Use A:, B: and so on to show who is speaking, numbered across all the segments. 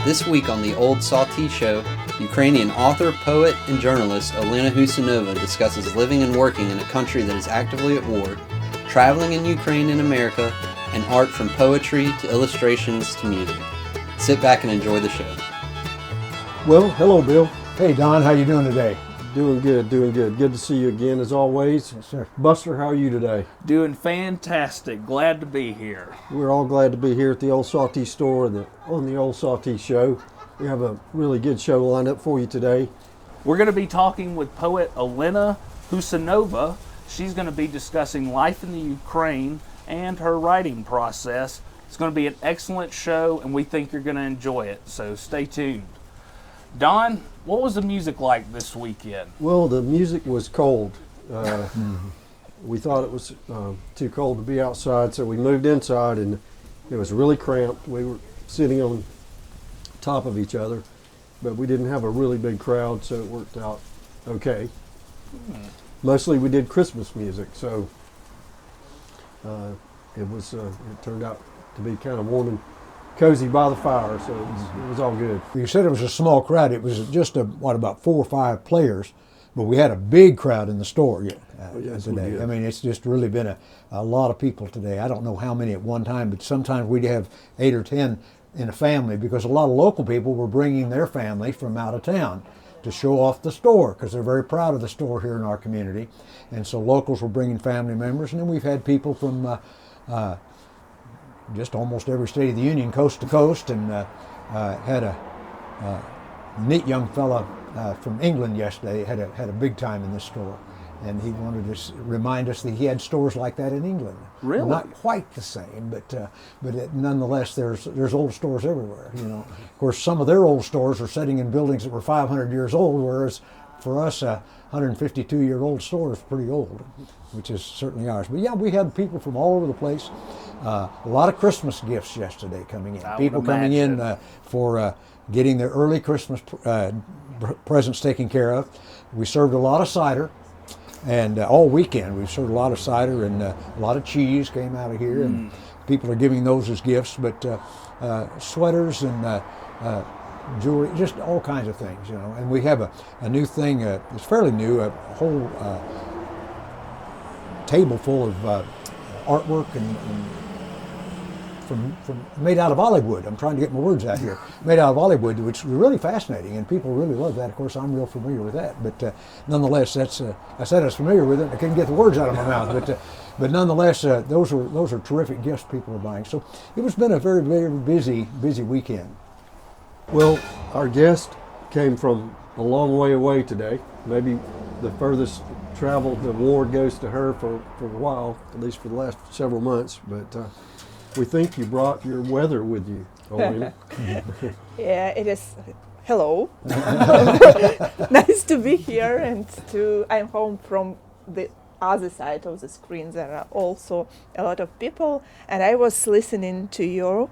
A: This week on the Old Salty Show, Ukrainian author, poet, and journalist Olena Huseinovadiscusses discusses living and working in a country that is actively at war, traveling in Ukraine and America, and art from poetry to illustrations to music. Sit back and enjoy the show.
B: Well, hello, Bill.
C: Hey, Don, how you doing today?
B: Doing good, doing good. Good to see you again, as always.
C: Yes, sir.
B: Buster, how are you today?
D: Doing fantastic. Glad to be here.
B: We're all glad to be here at the Old Salty Store on the Old Salty Show. We have a really good show lined up for you today.
D: We're going to be talking with poet Olena Huseinovadiscusses. She's going to be discussing life in the Ukraine and her writing process. It's going to be an excellent show, and we think you're going to enjoy it, so stay tuned. Don, what was the music like this weekend?
B: Well, the music was cold. We thought it was too cold to be outside, so we moved inside, and it was really cramped. We were sitting on top of each other, but we didn't have a really big crowd, so it worked out okay. Mostly we did Christmas music, so it turned out to be kind of warm and cozy by the fire, so it was all good.
C: You said it was a small crowd. It was just about 4 or 5 players, but we had a big crowd in the store
B: Yes,
C: today.
B: we did.
C: I mean, it's just really been a lot of people today. I don't know how many at one time, but sometimes we'd have 8 or 10 in a family because a lot of local people were bringing their family from out of town to show off the store because they're very proud of the store here in our community. And so locals were bringing family members, and then we've had people from just almost every state of the union, coast to coast, and had a neat young fella from England yesterday had a big time in this store, and he wanted to remind us that he had stores like that in England.
D: Really?
C: Well, not quite the same, but nonetheless, there's old stores everywhere. You know, of course, some of their old stores are sitting in buildings that were 500 years old, whereas for us, a 152-year-old store is pretty old, which is certainly ours. But yeah, we had people from all over the place. A lot of Christmas gifts yesterday coming in. People coming in for getting their early Christmas presents taken care of. We served a lot of cider, and all weekend we served a lot of cider, and a lot of cheese came out of here, and people are giving those as gifts. But sweaters and jewelry, just all kinds of things, you know. And we have a new thing. It's fairly new. A whole table full of artwork and from made out of olive wood. I'm trying to get my words out here. Made out of olive wood, which is really fascinating, and people really love that. Of course, I'm real familiar with that, but nonetheless, that's I said I was familiar with it. I couldn't get the words out of my mouth, but nonetheless, those are terrific gifts people are buying. So it was been a very, very busy weekend.
B: Well, our guest came from a long way away today. Maybe the furthest travel the award goes to her for a while, at least for the last several months, but we think you brought your weather with you, Olena.
E: Yeah, it is. Hello. Nice to be here, and I'm home from the other side of the screen. There are also a lot of people, and I was listening to you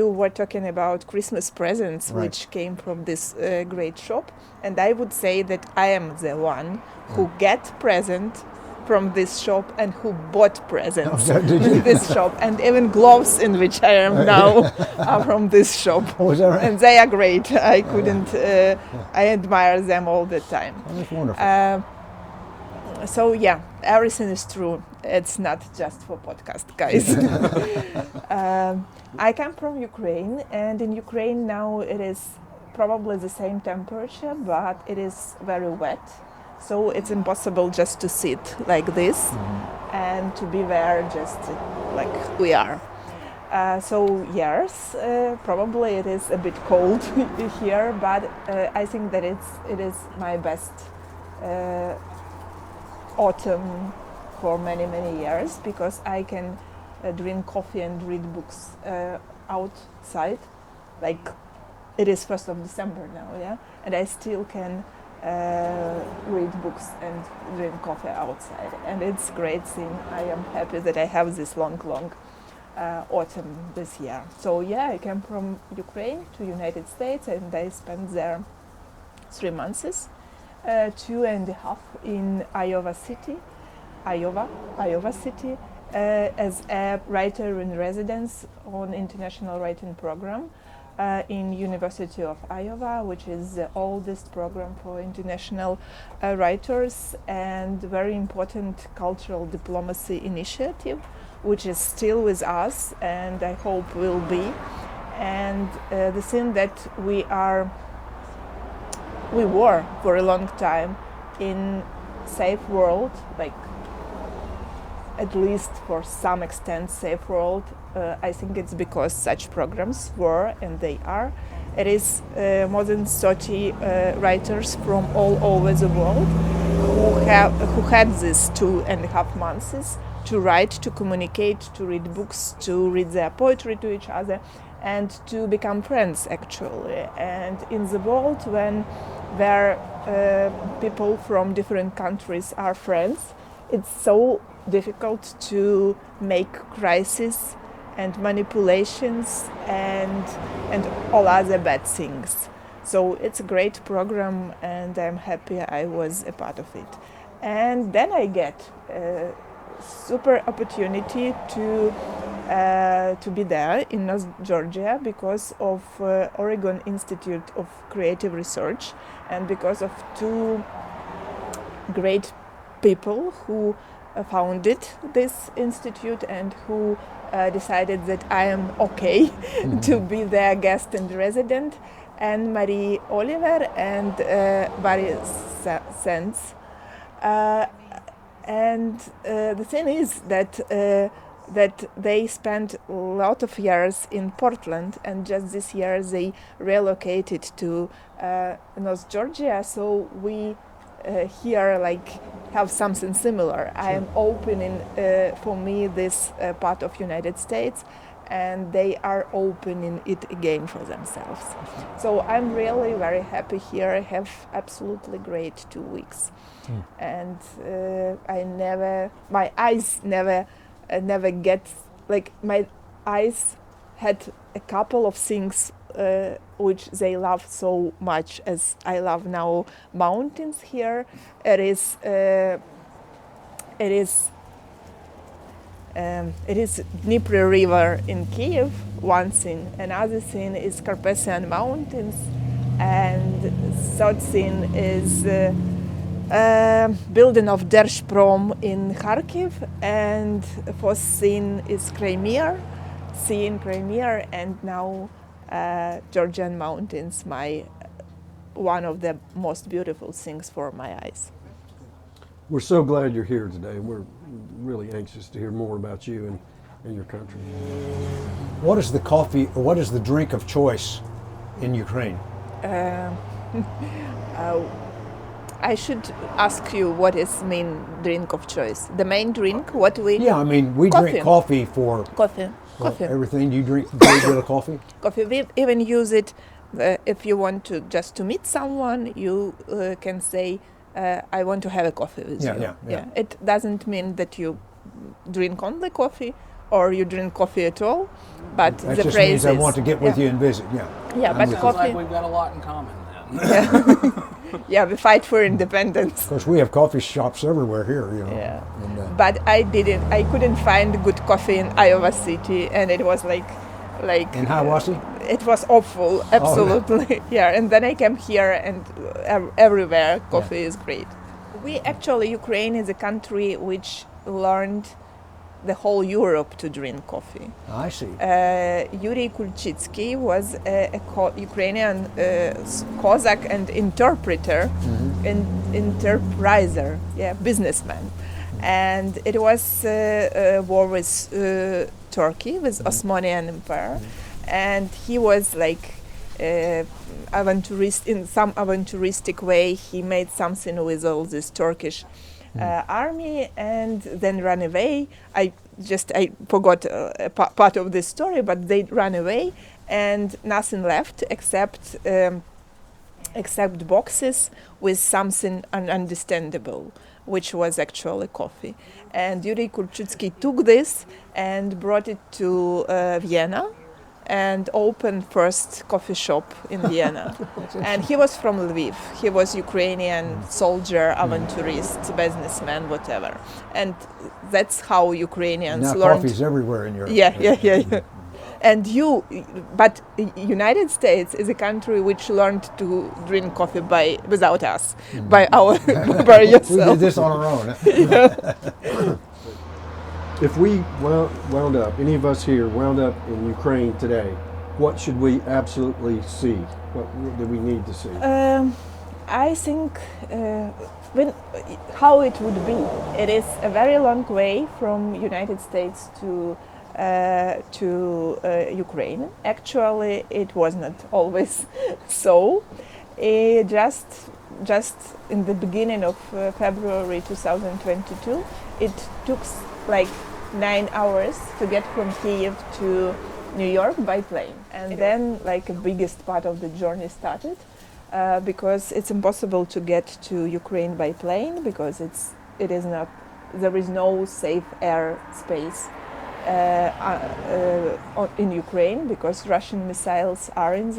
E: were talking about Christmas presents,
C: Right.
E: which came from this great shop, and I would say that I am the one who get present from this shop and who bought presents in this shop, and even gloves in which I am now are from this shop.
C: Oh, is that right?
E: And they are great. I couldn't, I admire them all the time.
C: Oh, that's wonderful.
E: So yeah, everything is true. It's not just for podcast, guys. I come from Ukraine, and in Ukraine now it is probably the same temperature, but it is very wet. So it's impossible just to sit like this and to be there just like we are. So yes, probably it is a bit cold here, but I think that it is my best autumn for many years, because I can drink coffee and read books outside. Like it is 1st of December now, yeah, and I still can read books and drink coffee outside, and it's a great thing. I am happy that I have this long autumn this year. So yeah, I came from Ukraine to United States, and I spent there 3 months, 2.5 in Iowa City, as a writer in residence on international writing program. in University of Iowa, which is the oldest program for international writers and very important cultural diplomacy initiative, which is still with us and I hope will be. And the thing that we were for a long time in safe world, like at least for some extent safe world. I think it's because such programs were and they are. It is more than 30 writers from all over the world who had these 2.5 months to write, to communicate, to read books, to read their poetry to each other, and to become friends actually. And in the world where people from different countries are friends, it's so difficult to make crises and manipulations and all other bad things. So it's a great program and I'm happy I was a part of it. And then I get a super opportunity to be there in North Georgia because of Oregon Institute of Creative Research and because of two great people who founded this institute and who decided that I am okay to be their guest and resident, and Marie Oliver and Barry Sands. And the thing is that they spent a lot of years in Portland, and just this year they relocated to North Georgia. So we here have something similar. I am opening for me this part of United States, and they are opening it again for themselves. So I'm really very happy here. I have absolutely great 2 weeks, and my eyes never get my eyes had a couple of things which they love so much as I love now mountains here. It is Dnieper River in Kiev, one thing. Another thing is Carpathian Mountains, and third thing is building of Держпром in Kharkiv, and fourth thing is Crimea, seeing Crimea, and now Georgian mountains, one of the most beautiful things for my eyes.
B: We're so glad you're here today. We're really anxious to hear more about you and your country.
C: What is the coffee, or what is the drink of choice in Ukraine?
E: I should ask you what is main drink of choice. The main drink, what we...
C: Yeah, I mean, we drink coffee for...
E: Coffee.
C: Everything. You drink very good coffee?
E: Coffee. We even use it if you want to just to meet someone, you can say, I want to have a coffee with you. Yeah. It doesn't mean that you drink only coffee or you drink coffee at all, but
C: that
E: the
C: just
E: phrase
C: means I want to get with you and visit.
E: Yeah, but
D: Sounds
E: coffee...
D: like we've got a lot in common then.
E: Yeah, we fight for independence.
C: Of course, we have coffee shops everywhere here,
E: Yeah,
C: and,
E: but I couldn't find good coffee in Iowa City, and it was like
C: in Hiawassee?
E: It was awful, absolutely. Yeah, and then I came here, and everywhere coffee is great. Ukraine is a country which learned the whole Europe to drink coffee.
C: I see.
E: Yuri Kulchitsky was a Ukrainian Cossack and interpreter and enterpriser, businessman. And it was a war with Turkey, with Osmanian Empire. And he was aventurist in some aventuristic way. He made something with all this Turkish army and then ran away. I forgot a part of this story, but they ran away and nothing left except boxes with something ununderstandable, which was actually coffee. And Yuri Kulchitsky took this and brought it to Vienna and opened first coffee shop in Vienna. And he was from Lviv. He was Ukrainian soldier, aventurist, businessman, whatever. And that's how Ukrainians
C: now
E: learned.
C: Coffee's everywhere in Europe.
E: Yeah. And but United States is a country which learned to drink coffee without us, by by
C: We
E: yourself.
C: did this on our own.
B: If we wound up, any of us here wound up in Ukraine today, what should we absolutely see? What do we need to see?
E: I think how it would be. It is a very long way from United States to Ukraine. Actually, it was not always so. Just in the beginning of February 2022, it took like 9 hours to get from Kiev to New York by plane, and then like a biggest part of the journey started. Because it's impossible to get to Ukraine by plane, because there is no safe air space in Ukraine, because Russian missiles are in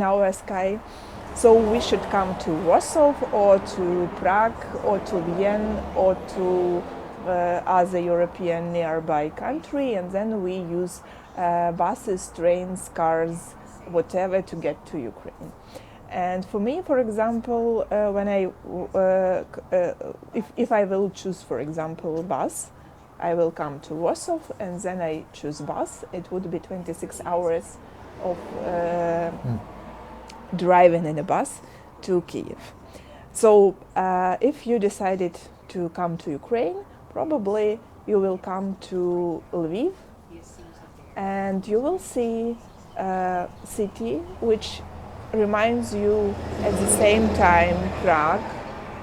E: our sky. So we should come to Warsaw or to Prague or to Vienna or to other European nearby country, and then we use buses, trains, cars, whatever to get to Ukraine. And for me, for example, when if I will choose, for example, bus, I will come to Warsaw and then I choose bus. It would be 26 hours of driving in a bus to Kiev. So if you decided to come to Ukraine, probably you will come to Lviv and you will see a city which reminds you at the same time Prague,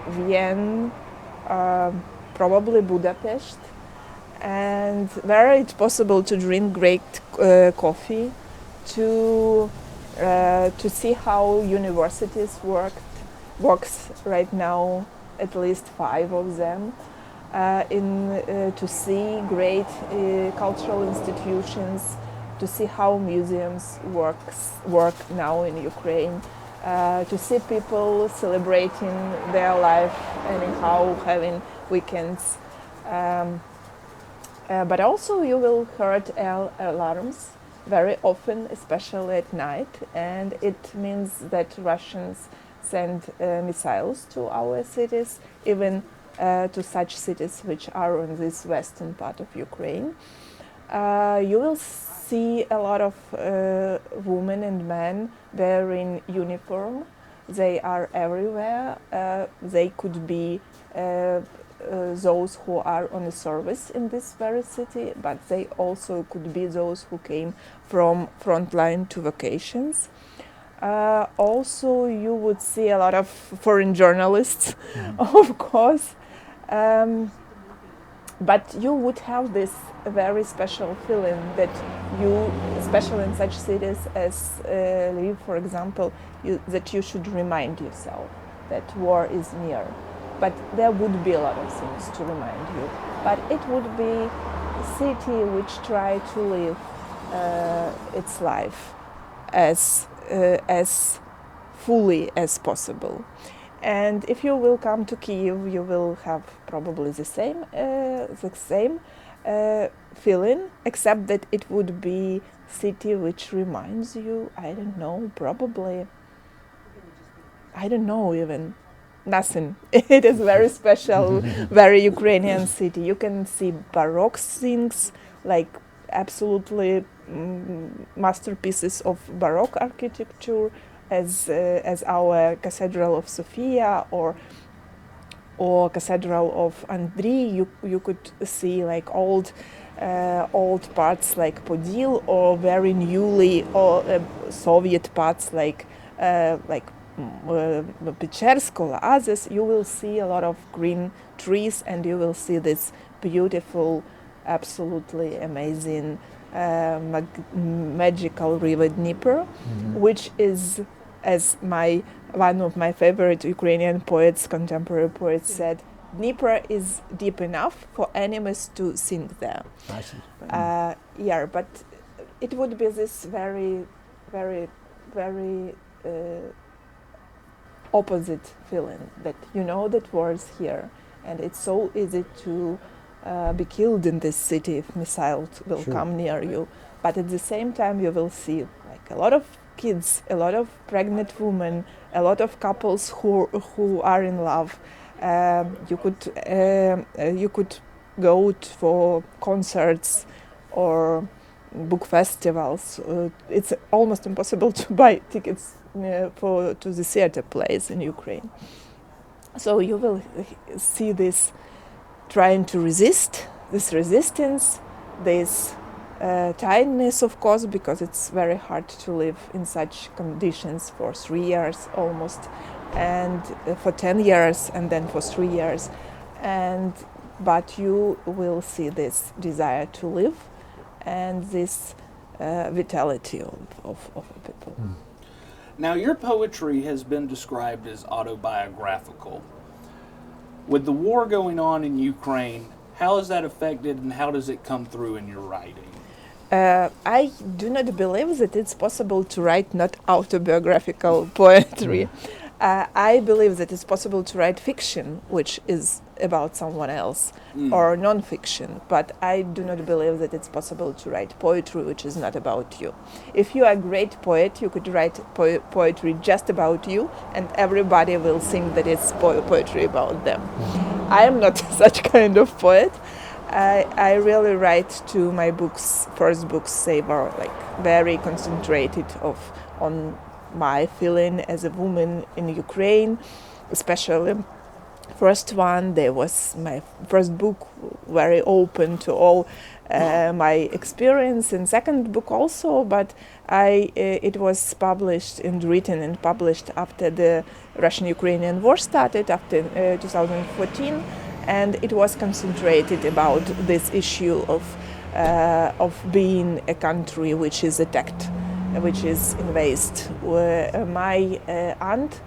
E: Vienna, probably Budapest, and where it's possible to drink great coffee, to see how universities works right now, at least 5 of them, to see great cultural institutions, to see how museums work now in Ukraine, to see people celebrating their life and how having weekends. But also you will hear alarms very often, especially at night, and it means that Russians send missiles to our cities, even to such cities which are on this western part of Ukraine. You will see a lot of women and men wearing uniform. They are everywhere. They could be those who are on a service in this very city, but they also could be those who came from frontline to vacations. Also, you would see a lot of foreign journalists, of course, but you would have this very special feeling that you, especially in such cities as Lviv, for example, that you should remind yourself that war is near. But there would be a lot of things to remind you. But it would be a city which try to live its life as fully as possible. And if you will come to Kyiv, you will have probably the same feeling, except that it would be city which reminds you, I don't know, probably, I don't know even, nothing. It is very special, very Ukrainian city. You can see Baroque things, like absolutely masterpieces of Baroque architecture, as our Cathedral of Sofia or Cathedral of Andriy. You could see like old parts like Podil, or very newly Soviet parts like Pechersk or others. You will see a lot of green trees, and you will see this beautiful, absolutely amazing magical river Dnieper, which is, as one of my favorite Ukrainian poets, contemporary poets, said, Dnieper is deep enough for enemies to sink there.
C: I see.
E: Yeah, but it would be this very, very, very opposite feeling that you know that war is here, and it's so easy to be killed in this city if missiles will
B: Sure.
E: come near you. But at the same time, you will see like a lot of kids, a lot of pregnant women, a lot of couples who are in love. You could go for concerts or book festivals. It's almost impossible to buy tickets to the theater plays in Ukraine. So you will see this trying to resist, this resistance, this tiredness, of course, because it's very hard to live in such conditions for 3 years almost, and for 10 years, and then for 3 years. But you will see this desire to live and this vitality of people.
D: Now, your poetry has been described as autobiographical. With the war going on in Ukraine, how is that affected and how does it come through in your writing?
E: I do not believe that it's possible to write not autobiographical poetry. I believe that it's possible to write fiction, which is about someone else, or non-fiction, but I do not believe that it's possible to write poetry, which is not about you. If you are a great poet, you could write poetry just about you, and everybody will think that it's poetry about them. I am not such kind of poet. I really write to my books, first books, they were like very concentrated on my feeling as a woman in Ukraine, especially first one. There was my first book, very open to all my experience, and second book also, but it was published and written and published after the Russian-Ukrainian war started, after 2014, and it was concentrated about this issue of being a country which is attacked, which is invaded. My aunt,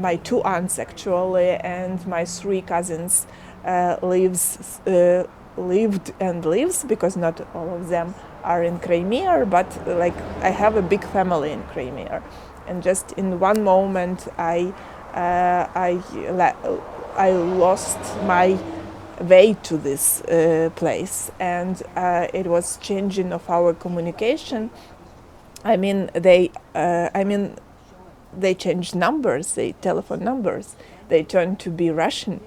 E: my two aunts actually, and my three cousins lived and lives, because not all of them are in Crimea, but like I have a big family in Crimea, and just in one moment I lost my way to this place, and it was changing of our communication. They changed numbers, telephone numbers. They turned to be Russian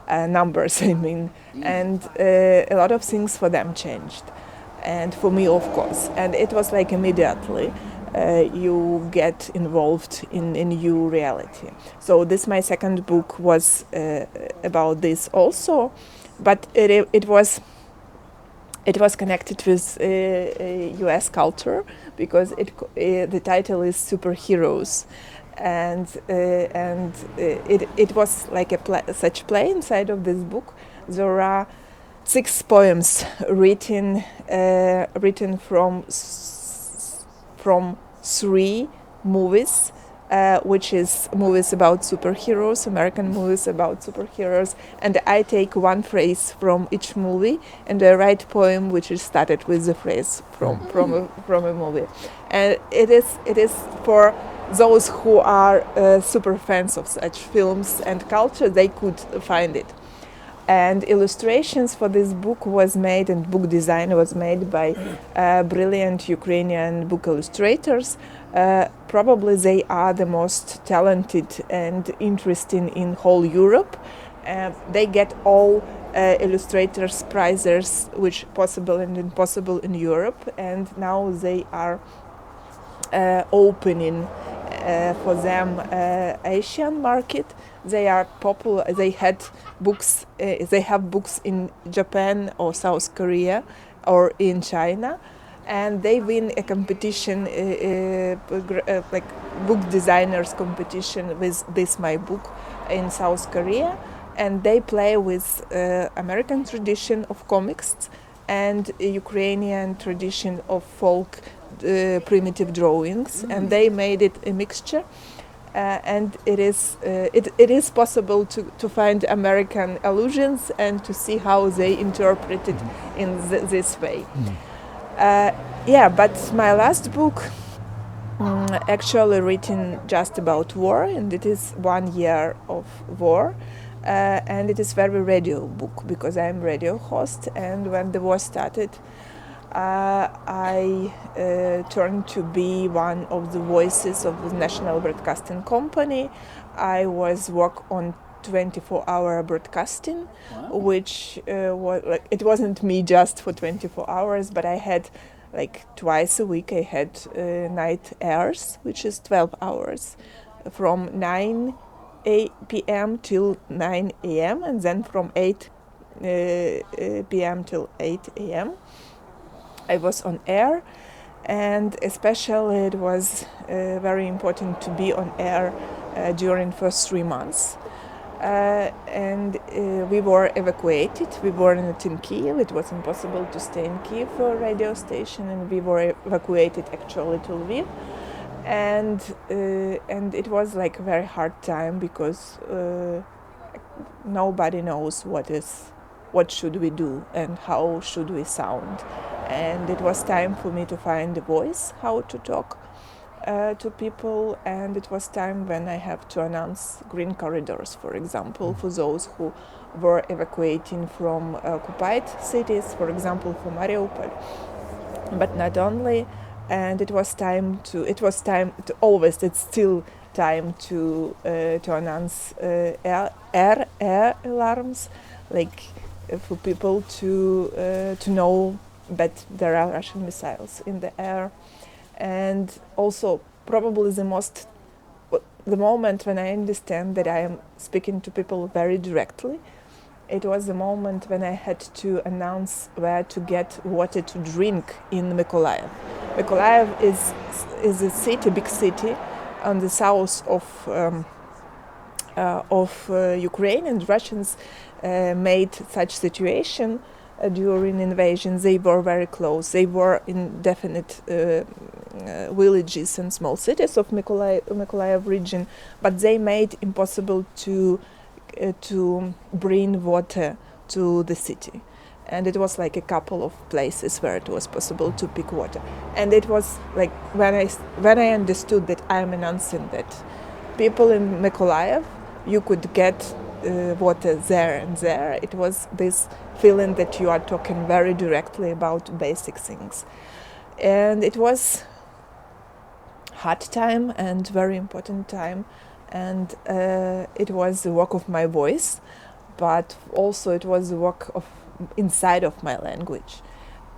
E: numbers, and a lot of things for them changed, and for me, of course. And it was like immediately you get involved in a new reality. So this, my second book, was about this also, but it was connected with U.S. culture, because the title is Superheroes, and it was like such play inside of this book. There are 6 poems written from 3 movies, which is movies about superheroes, American movies about superheroes, and I take one phrase from each movie and I write a poem which is started with the phrase from a movie. And it is for those who are super fans of such films and culture, they could find it. And illustrations for this book was made, and book design was made by brilliant Ukrainian book illustrators. Probably they are the most talented and interesting in whole Europe. They get all illustrators prizes which possible and impossible in Europe, and now they are opening for them Asian market. They are popular. They had books. They have books in Japan or South Korea or in China, and they win a competition, like book designers competition with this my book in South Korea, and they play with American tradition of comics and Ukrainian tradition of folk primitive drawings, and they made it a mixture. And it is possible to find American allusions and to see how they interpret it in this way. But my last book actually written just about war, and it is 1 year of war. and it is very radio book because I'm radio host. And when the war started, I turned to be one of the voices of the National Broadcasting Company. I was work on 24-hour broadcasting,
D: Wow.
E: which was like, it wasn't me just for 24 hours, but I had like twice a week I had night airs, which is 12 hours from 9 p.m. till 9 a.m. and then from 8 p.m. till 8 a.m. I was on air, and especially it was very important to be on air during first 3 months. We were evacuated. We were not in Kiev. It was impossible to stay in Kiev for a radio station, and we were evacuated actually to Lviv. And it was like a very hard time because nobody knows what should we do and how should we sound. And it was time for me to find a voice, how to talk to people, and it was time when I have to announce green corridors, for example, for those who were evacuating from occupied cities, for example, from Mariupol, but not only. And it's still time to announce air alarms, like for people to know that there are Russian missiles in the air. And also probably the moment when I understand that I am speaking to people very directly, it was the moment when I had to announce where to get water to drink in Mykolaiv. Mykolaiv is a city, big city, on the south of Ukraine, and Russians made such situation during invasion. They were very close. They were in definite villages and small cities of Mykolaiv region, but they made impossible to bring water to the city. And it was like a couple of places where it was possible to pick water. And it was like when I understood that I am announcing that people in Mykolaiv, you could get water there and there. It was this feeling that you are talking very directly about basic things. And it was hard time and very important time. And it was the work of my voice, but also it was the work of inside of my language.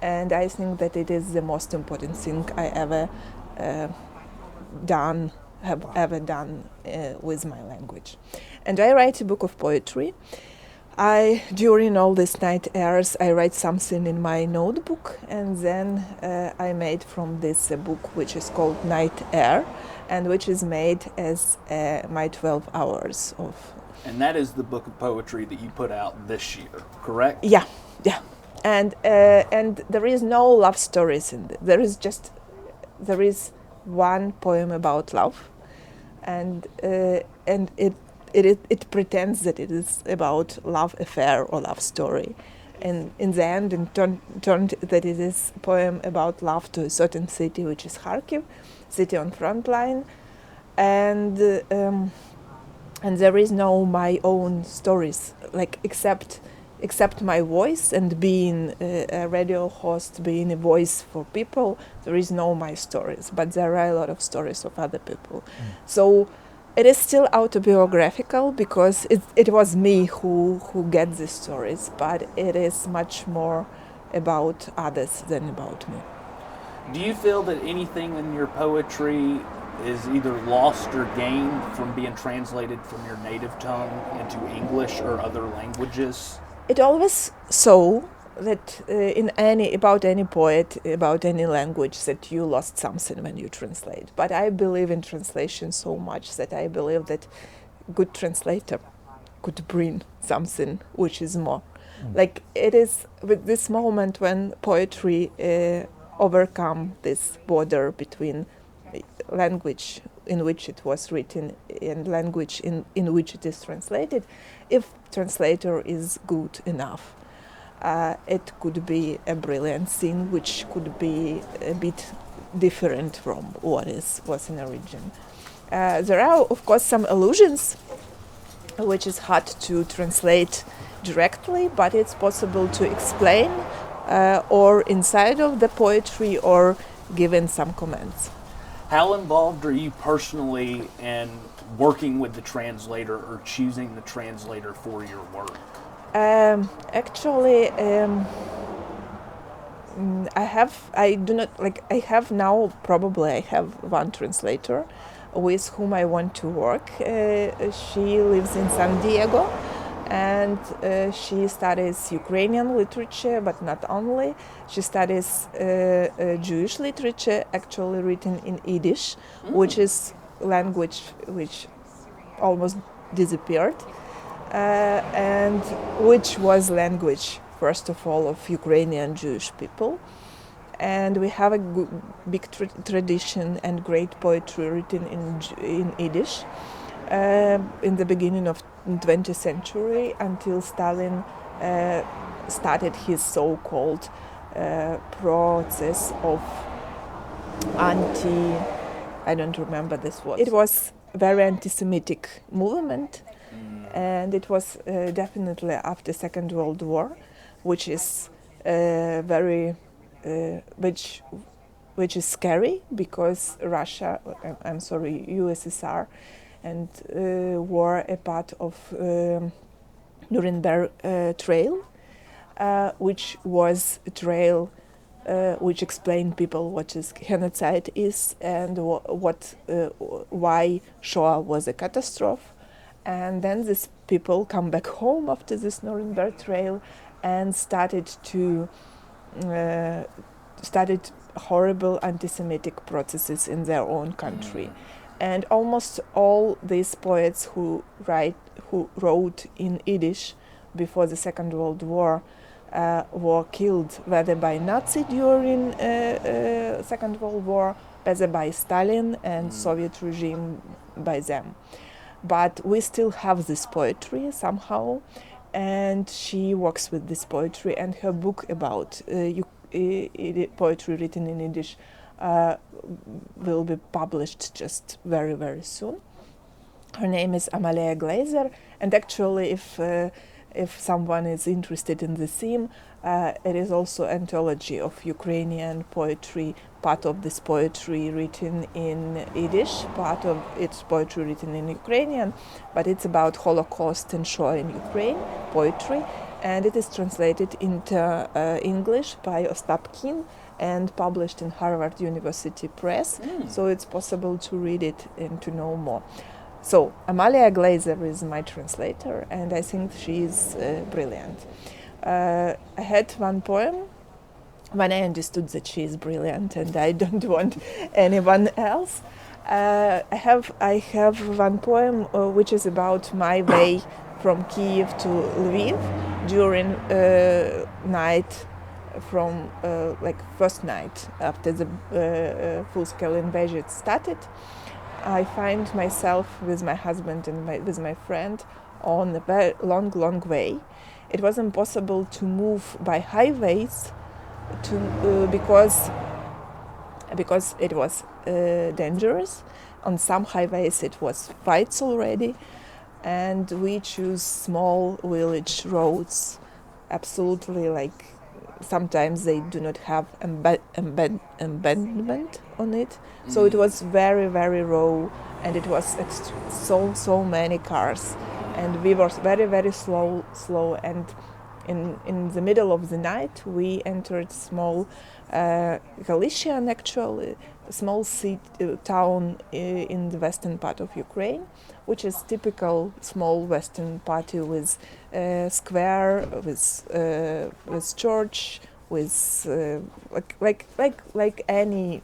E: And I think that it is the most important thing I ever ever done with my language. And I write a book of poetry. During all these night airs, I write something in my notebook, and then I made from this a book which is called Night Air, and which is made as my 12 hours of.
D: And that is the book of poetry that you put out this year, correct?
E: Yeah. And there is no love stories in it. There is one poem about love, and it pretends that it is about love affair or love story, and in the end it turned that it is a poem about love to a certain city, which is Kharkiv, city on front line, and there is no my own stories, like except my voice and being a radio host, being a voice for people. There is no my stories, but there are a lot of stories of other people. So it is still autobiographical because it was me who get these stories, but it is much more about others than about me.
D: Do you feel that anything in your poetry is either lost or gained from being translated from your native tongue into English or other languages?
E: It always so that about any poet, about any language, that you lost something when you translate. But I believe in translation so much that I believe that good translator could bring something which is more. Like it is with this moment when poetry overcome this border between language in which it was written and language in which it is translated. If translator is good enough, it could be a brilliant scene which could be a bit different from what was in origin. There are, of course, some allusions which is hard to translate directly, but it's possible to explain or inside of the poetry or given some comments.
D: How involved are you personally in working with the translator or choosing the translator for your work?
E: Actually, I have one translator with whom I want to work. She lives in San Diego, and she studies Ukrainian literature, but not only. She studies Jewish literature, actually written in Yiddish, which is language which almost disappeared, and which was language, first of all, of Ukrainian Jewish people. And we have a big tradition and great poetry written in Yiddish in the beginning of 20th century, until Stalin started his so-called process of I don't remember this word. It was a very anti-Semitic movement, and it was definitely after Second World War, which is which is scary, because USSR, and were a part of Nuremberg trail, which was a trail which explained people what is genocide is, and why Shoah was a catastrophe. And then these people come back home after this Nuremberg trail and started horrible anti-Semitic processes in their own country. And almost all these poets who wrote in Yiddish before the Second World War were killed, whether by Nazi during Second World War, whether by Stalin and Soviet regime by them. But we still have this poetry somehow, and she works with this poetry, and her book about poetry written in Yiddish will be published just very, very soon. Her name is Amalia Glazer, and actually if someone is interested in the theme, it is also anthology of Ukrainian poetry, part of this poetry written in Yiddish, part of its poetry written in Ukrainian, but it's about Holocaust and Shoah in Ukraine, poetry, and it is translated into English by Ostapkin and published in Harvard University Press, so it's possible to read it and to know more. So Amalia Glazer is my translator, and I think she is brilliant. I had one poem when I understood that she is brilliant and I don't want anyone else. I have one poem which is about my way from Kiev to Lviv during night, from first night after the full-scale invasion started. I find myself with my husband and with my friend on a very long way. It was impossible to move by highways because it was dangerous. On some highways it was fights already, and we choose small village roads, absolutely sometimes they do not have embedment on it. So it was very, very raw, and it was so many cars, and we were very, very slow. And in the middle of the night, we entered small Galician, actually, small town in the western part of Ukraine, which is typical small western party with square, with church, with like any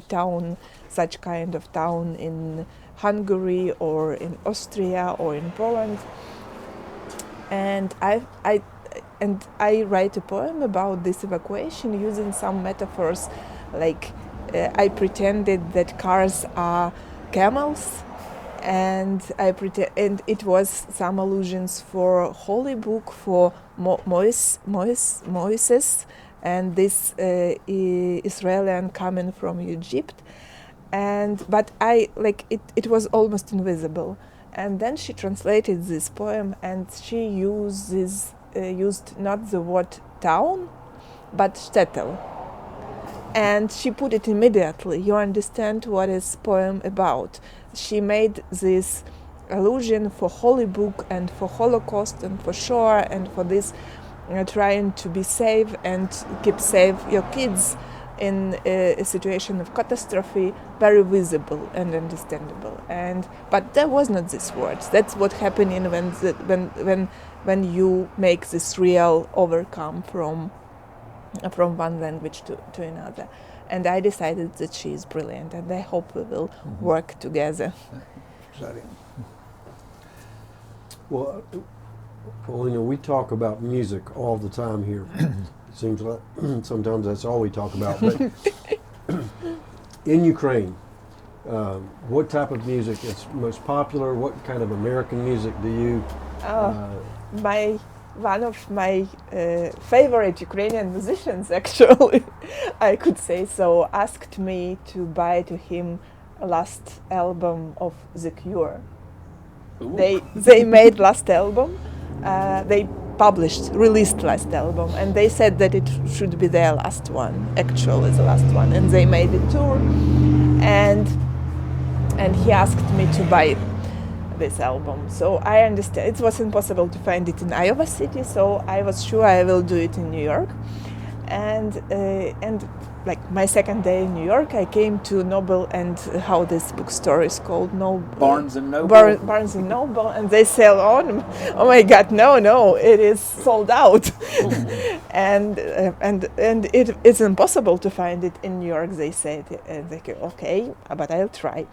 E: town, such kind of town in Hungary or in Austria or in Poland. And I write a poem about this evacuation using some metaphors, I pretended that cars are camels, and it was some allusions for holy book, for Moses, and this Israelian coming from Egypt, but it was almost invisible, And then she translated this poem, and she used not the word town, but shtetl. And she put it immediately. You understand what is poem about. She made this allusion for Holy Book and for Holocaust and for Shoah and for this trying to be safe and keep safe your kids in a situation of catastrophe, very visible and understandable. But there was not these words. That's what happening when you make this real overcome from one language to another. And I decided that she is brilliant, and I hope we will work together.
C: Exciting.
B: Well, we talk about music all the time here. It seems like sometimes that's all we talk about. But in Ukraine, what type of music is most popular? What kind of American music do you?
E: One of my favorite Ukrainian musicians, actually, I could say so, asked me to buy to him last album of The Cure. They made last album. They released last album, and they said that it should be their last one, actually the last one. And they made a tour, and he asked me to buy this album. So I understand it was impossible to find it in Iowa City, so I was sure I will do it in New York. And like my second day in New York, I came to Noble and how this bookstore is called,
D: Barnes and Noble.
E: Barnes and Noble, and they sell on. Oh my God, no, it is sold out, and it's impossible to find it in New York. They said, okay, but I'll try.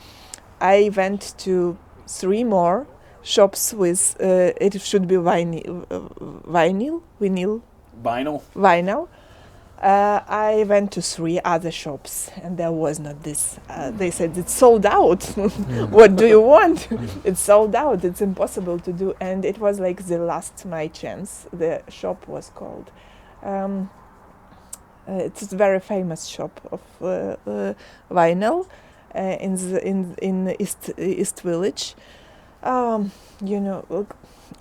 E: I went to 3 more shops with it should be vinyl. I went to 3 other shops, and there was not this. They said it's sold out. What do you want? It's sold out. It's impossible to do. And it was like the last my chance. The shop was called. It's a very famous shop of vinyl in East Village.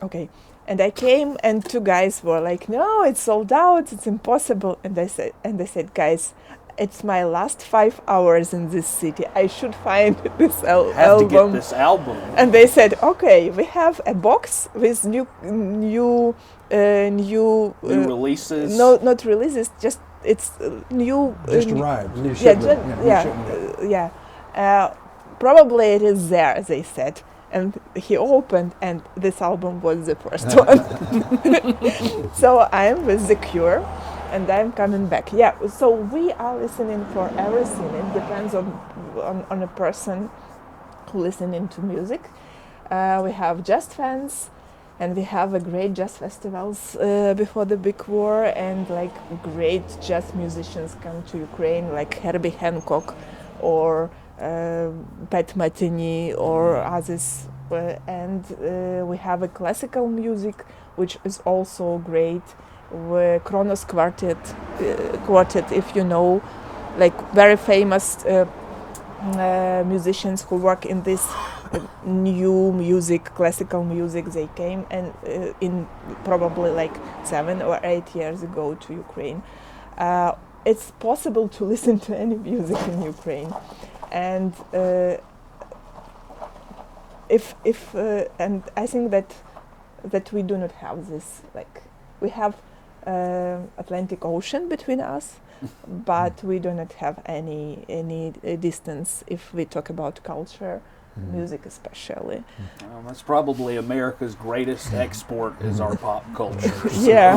E: Okay. And I came, and 2 guys were like, "No, it's sold out. It's impossible." And they said, "Guys, it's my last 5 hours in this city. I should find this album.
D: Have to get this album."
E: And they said, "Okay, we have a box with new
D: releases."
E: No, not releases. Just it's new.
C: Just arrived.
B: New shipment.
E: Probably it is there," they said. And he opened, and this album was the first one. So I'm with The Cure, and I'm coming back. Yeah, so we are listening for everything. It depends on a person who listening to music. We have jazz fans, and we have a great jazz festivals before the big war, and like great jazz musicians come to Ukraine, like Herbie Hancock or Pat Metheny or others, and we have a classical music which is also great. Kronos Quartet, if you know, like very famous musicians who work in this new music, classical music. They came and in probably like 7 or 8 years ago to Ukraine. It's possible to listen to any music in Ukraine. And and I think that we do not have this, like we have Atlantic Ocean between us, but we do not have any distance if we talk about culture, music especially.
D: Well, that's probably America's greatest export is our pop culture. So.
E: Yeah,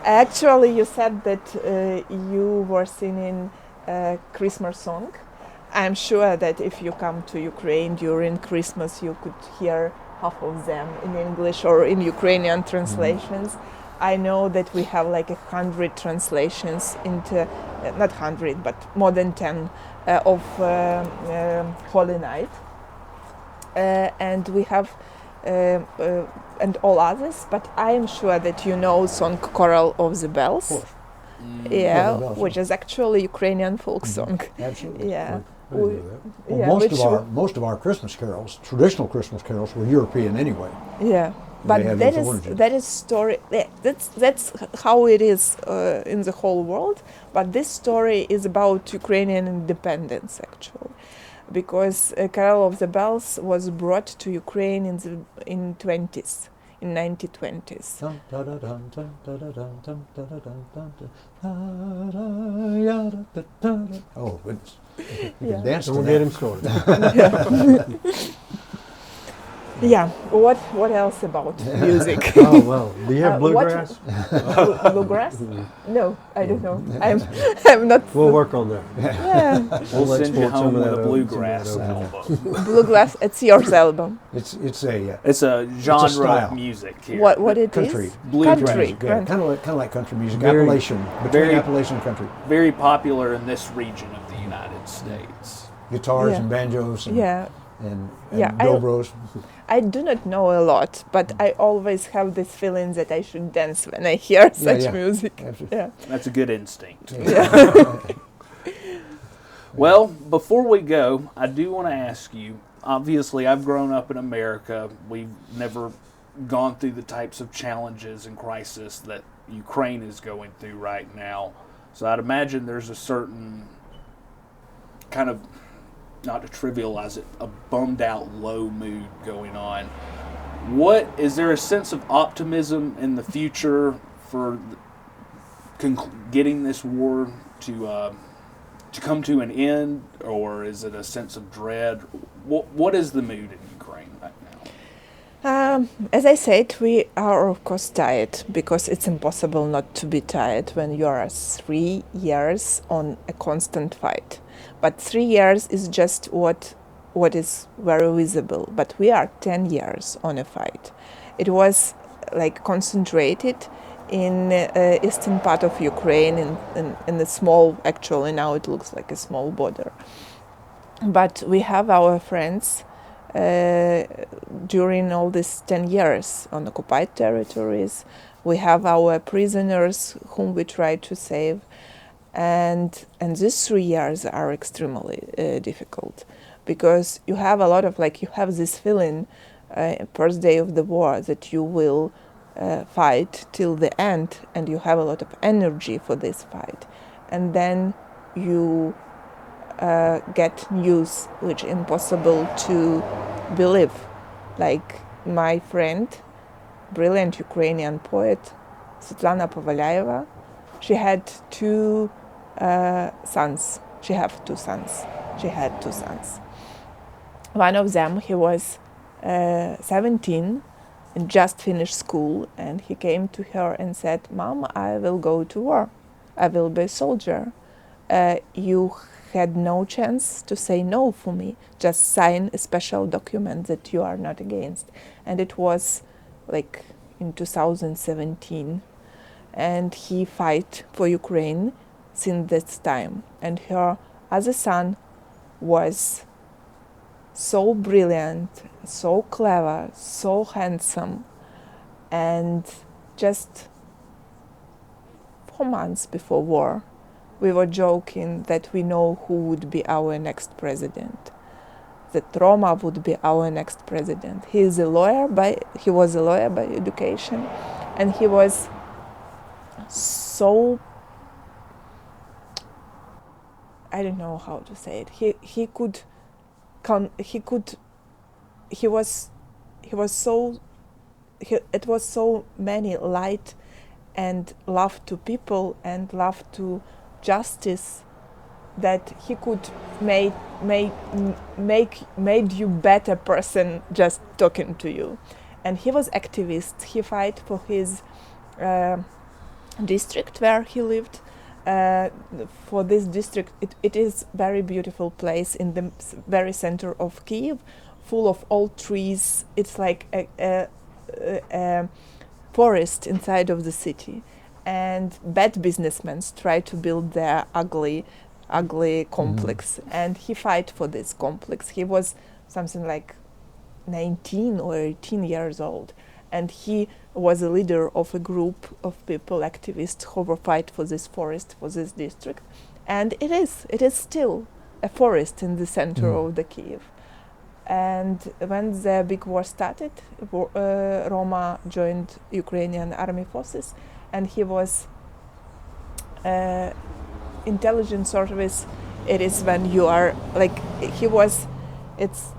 E: actually, you said that you were singing a Christmas song. I'm sure that if you come to Ukraine during Christmas, you could hear half of them in English or in Ukrainian translations. I know that we have like 100 translations into, not 100, but more than 10 of Holy Night. And we have, and all others, but I am sure that you know song Choral of the Bells. Yeah, which is actually Ukrainian folk song.
C: Absolutely.
E: Yeah.
B: I didn't know that.
C: Well,
E: yeah,
C: most of our Christmas carols, traditional Christmas carols, were European anyway.
E: yeah. But
C: have
E: that
C: those
E: is
C: origins.
E: that is story. That's how it is in the whole world. But this story is about Ukrainian independence actually, because Carol of the Bells was brought to Ukraine in 20s, in 1920s.
C: Oh goodness! You
E: Yeah.
C: can dance to
B: Don't
C: that.
B: get him started.
E: Yeah. What else about music?
B: Oh well, do you have
E: What-
B: bluegrass?
E: Bluegrass? No, I don't know. I'm not.
B: We'll work on that.
E: Yeah.
D: We'll send you
B: export some
D: home
B: of
D: with
B: that
D: a
B: over-
D: bluegrass
B: some of that
D: album.
E: Bluegrass. It's your album.
C: It's a
D: It's a genre
C: style.
D: of music here.
E: What it
C: country,
E: is?
D: Bluegrass.
E: Country.
C: yeah, kind of like country music,
B: Very-
C: Appalachian, between
D: very-
C: Appalachian and country,
D: Very popular in this region of the United States.
C: guitars
E: Yeah.
C: and banjos and
E: Yeah.
C: and
E: Yeah,
C: dobros.
E: I do not know a lot, but I always have this feeling that I should dance when I hear such
C: yeah.
E: music.
C: Absolutely.
E: Yeah.
D: That's a good instinct.
E: Yeah.
D: Well, before we go, I do want to ask you, obviously I've grown up in America. We've never gone through the types of challenges and crisis that Ukraine is going through right now. So I'd imagine there's a certain kind of, not to trivialize it, a bummed out low mood going on. What is there a sense of optimism in the future for getting this war to come to an end, or is it a sense of dread? What is the mood in Ukraine right now?
E: As I said, we are of course tired because it's impossible not to be tired when you are 3 years on a constant fight. But 3 years is just what is very visible. But we are 10 years on a fight. It was like concentrated in eastern part of Ukraine, in the small, actually now it looks like a small border. But we have our friends during all these 10 years on occupied territories. We have our prisoners whom we try to save. And these 3 years are extremely difficult because you have a lot of, you have this feeling first day of the war that you will fight till the end, and you have a lot of energy for this fight. And then you get news which is impossible to believe. Like my friend, brilliant Ukrainian poet, Svetlana Povalieva, she had two sons. She had two sons. One of them, he was 17 and just finished school, and he came to her and said, "Mom, I will go to war. I will be a soldier. You had no chance to say no for me. Just sign a special document that you are not against." And it was like in 2017. And he fight for Ukraine since that time. And her other son was so brilliant, so clever, so handsome. And just 4 months before war, we were joking that we know who would be our next president. That Roma would be our next president. He was a lawyer by education, and he was so, I don't know how to say it. It was so many light and love to people and love to justice that he could made you better person just talking to you. And he was activist. He fight for his district where he lived. For this district, it is very beautiful place in the very center of Kyiv, full of old trees. It's like a forest inside of the city, and bad businessmen try to build their ugly complex, and he fight for this complex. He was something like 19 or 18 years old, and he was a leader of a group of people, activists, who were fight for this forest, for this district. And it is still a forest in the center of the Kiev. And when the big war started, Roma joined Ukrainian army forces, and he was intelligence service. It is when you are like he was. It's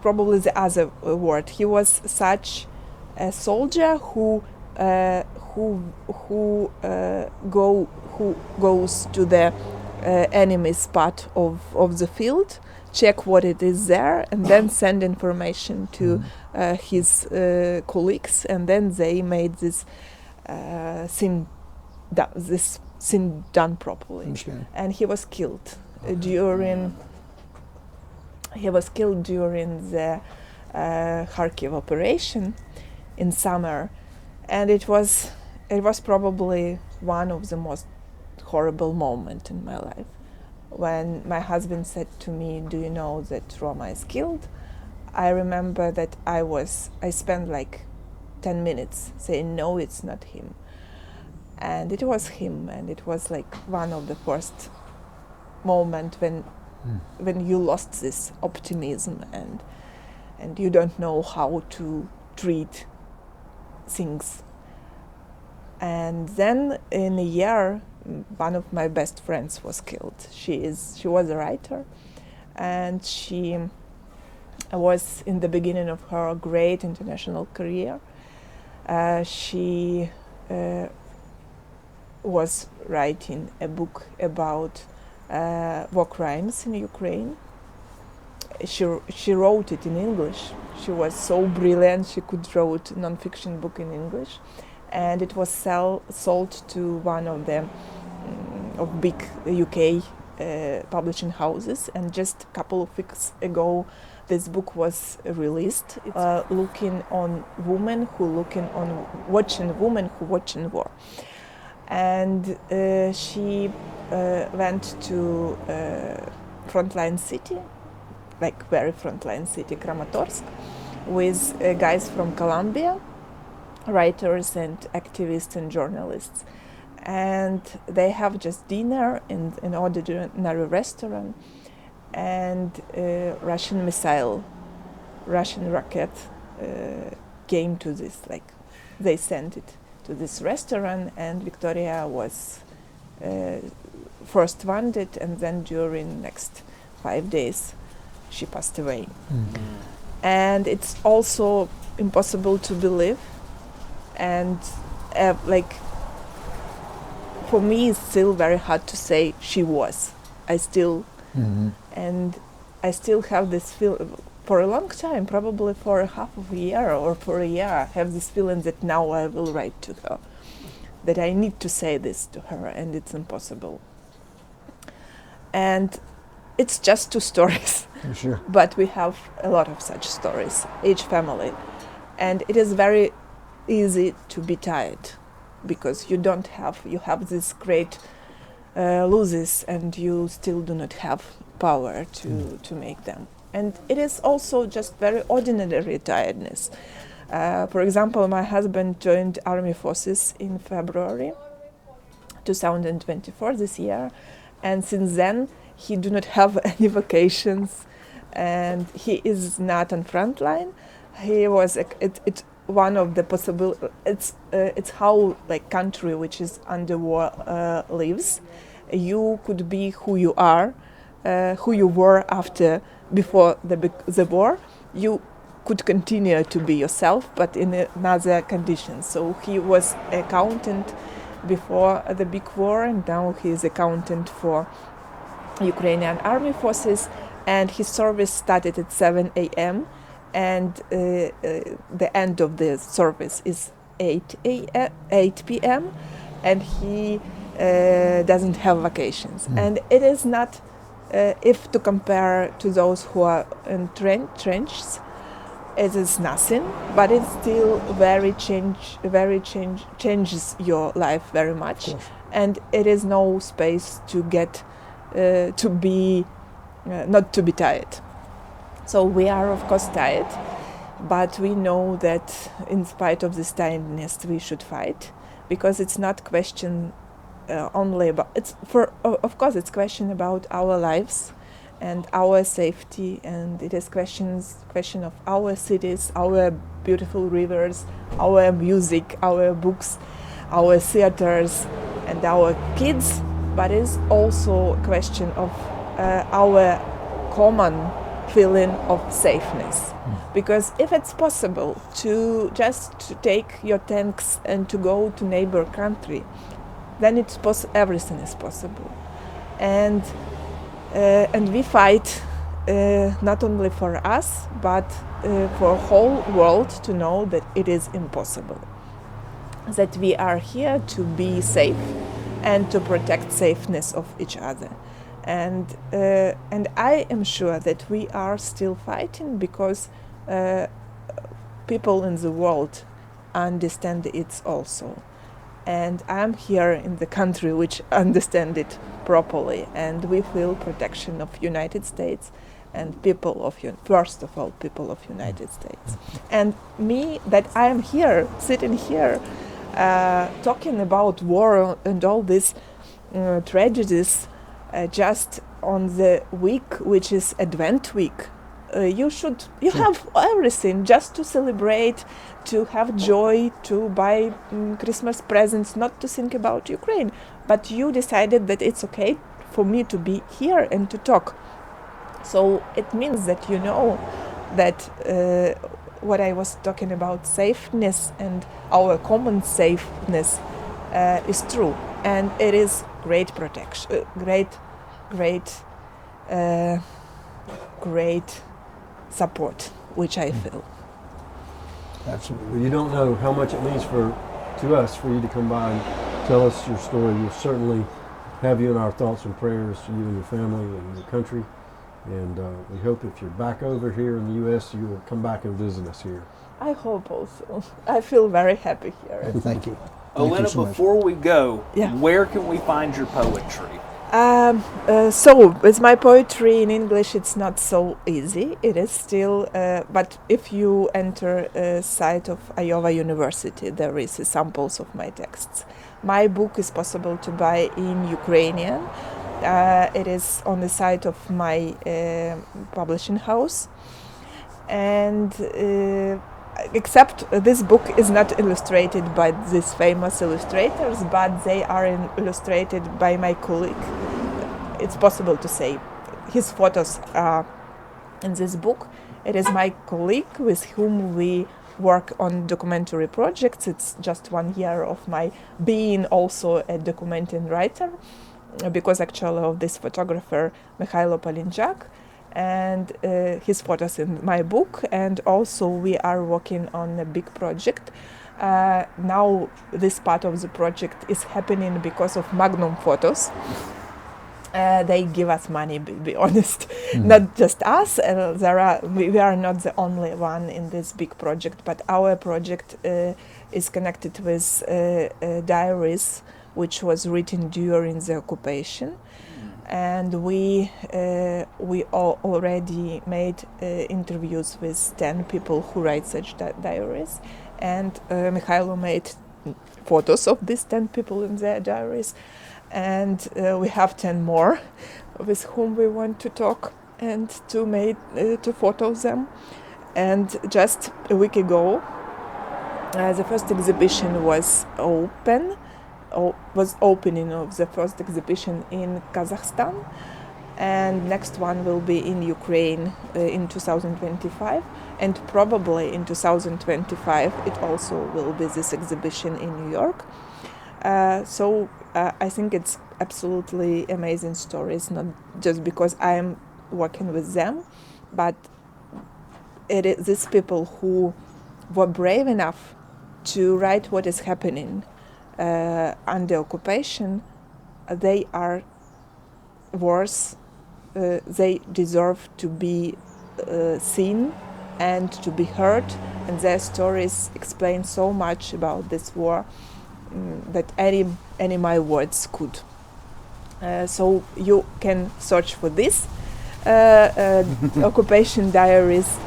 E: probably the other word. He was such a soldier who goes to the enemy's part of the field, check what it is there, and then send information to his colleagues, and then they made this thing done properly.
C: Understand.
E: And he was killed during the Kharkiv operation in summer, and it was probably one of the most horrible moments in my life. When my husband said to me, "Do you know that Roma is killed?" I remember that I spent like 10 minutes saying, "No, it's not him." And it was him, and it was like one of the first moments when you lost this optimism and you don't know how to treat things. And then in a year, one of my best friends was killed. She was a writer, and she was in the beginning of her great international career. She was writing a book about war crimes in Ukraine. She wrote it in English. She was so brilliant. She could write a non-fiction book in English, and it was sold to one of the of big UK publishing houses. And just a couple of weeks ago, this book was released. It's looking on women who watching women who watching war. And she went to frontline city, like very frontline city, Kramatorsk, with guys from Colombia, writers and activists and journalists. And they have just dinner in an ordinary restaurant, and Russian rocket came to this, like they sent it to this restaurant, and Victoria was first wounded, and then during next 5 days she passed away. And it's also impossible to believe, and like for me it's still very hard to say she was. And I still have this feeling for a long time, probably for half of a year or for a year, I have this feeling that now I will write to her, that I need to say this to her, and it's impossible. And it's just 2 stories,
C: Sure.
E: but we have a lot of such stories, each family. And it is very easy to be tired, because you have this great losses, and you still do not have power to make them. And it is also just very ordinary tiredness. For example, my husband joined army forces in February 2024 this year, and since then he do not have any vacations, and he is not on front line. He was it's one of the possible. It's how like country which is under war lives. You could be who you are, who you were before the war. You could continue to be yourself, but in another condition. So he was accountant before the big war, and now he is accountant for Ukrainian army forces, and his service started at 7 a.m. and the end of the service is 8 p.m. and he doesn't have vacations. And it is not, if to compare to those who are in trenches, it is nothing, but it still changes your life very much, and it is no space to get not to be tired. So we are of course tired, but we know that in spite of this tiredness we should fight, because it's not question only about, of course it's question about our lives and our safety, and it is question of our cities, our beautiful rivers, our music, our books, our theaters, and our kids, but it's also a question of our common feeling of safeness. Because if it's possible to take your tanks and to go to neighbor country, then everything is possible. And we fight not only for us, but for whole world to know that it is impossible. That we are here to be safe and to protect safeness of each other. And I am sure that we are still fighting because people in the world understand it also. And I'm here in the country which understand it properly, and we feel protection of United States and people of first of all people of United States. And me, that I am here, sitting here, talking about war and all these tragedies, just on the week which is Advent week. You have everything just to celebrate, to have joy, to buy Christmas presents, not to think about Ukraine. But you decided that it's okay for me to be here and to talk. So it means that you know that what I was talking about, safeness and our common safeness is true. And it is great protection, great support, which I feel.
C: Absolutely.
B: Well, you don't know how much it means to us for you to come by and tell us your story. We'll certainly have you in our thoughts and prayers, you and your family and your country. And we hope if you're back over here in the U.S., you will come back and visit us here.
E: I hope also. I feel very happy here.
C: Thank you.
D: Olena,
C: so much.
D: before we go,
E: Yeah.
D: where can we find your poetry?
E: So with my poetry in English, it's not so easy. It is still, but if you enter a site of Iowa University, there is samples of my texts. My book is possible to buy in Ukrainian. It is on the site of my publishing house, and except this book is not illustrated by these famous illustrators, but they are illustrated by my colleague. It's possible to say his photos are in this book. It is my colleague with whom we work on documentary projects. It's just 1 year of my being also a documenting writer, because actually of this photographer Mikhailo Palinjak, and his photos in my book. And also we are working on a big project. Now this part of the project is happening because of Magnum Photos. They give us money, be honest. Not just us. We are not the only one in this big project, but our project is connected with diaries which was written during the occupation. And we already made interviews with 10 people who write such diaries, and Mikhailo made photos of these 10 people in their diaries, and we have 10 more with whom we want to talk and to photo them. And just a week ago, the first exhibition was opening of the first exhibition in Kazakhstan, and next one will be in Ukraine in 2025, and probably in 2025 it also will be this exhibition in New York. So I think it's absolutely amazing stories, not just because I'm working with them, but it is these people who were brave enough to write what is happening under occupation. They are worth, they deserve to be seen and to be heard, and their stories explain so much about this war that any my words could. So you can search for this occupation diaries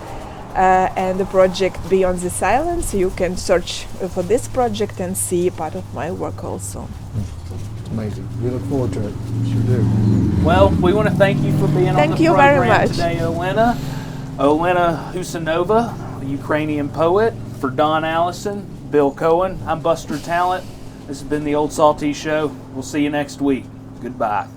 E: and the project Beyond the Silence. You can search for this project and see part of my work also.
C: amazing. We look forward to it. Sure do.
D: Well, we want to thank you for being on
E: Thank
D: the
E: you very
D: program
E: much.
D: today, Olena. Olena Huseinovadiscusses, a Ukrainian poet. For Don Allison, Bill Cohen, I'm Buster Talent. This has been the Old Salty Show. We'll see you next week. Goodbye.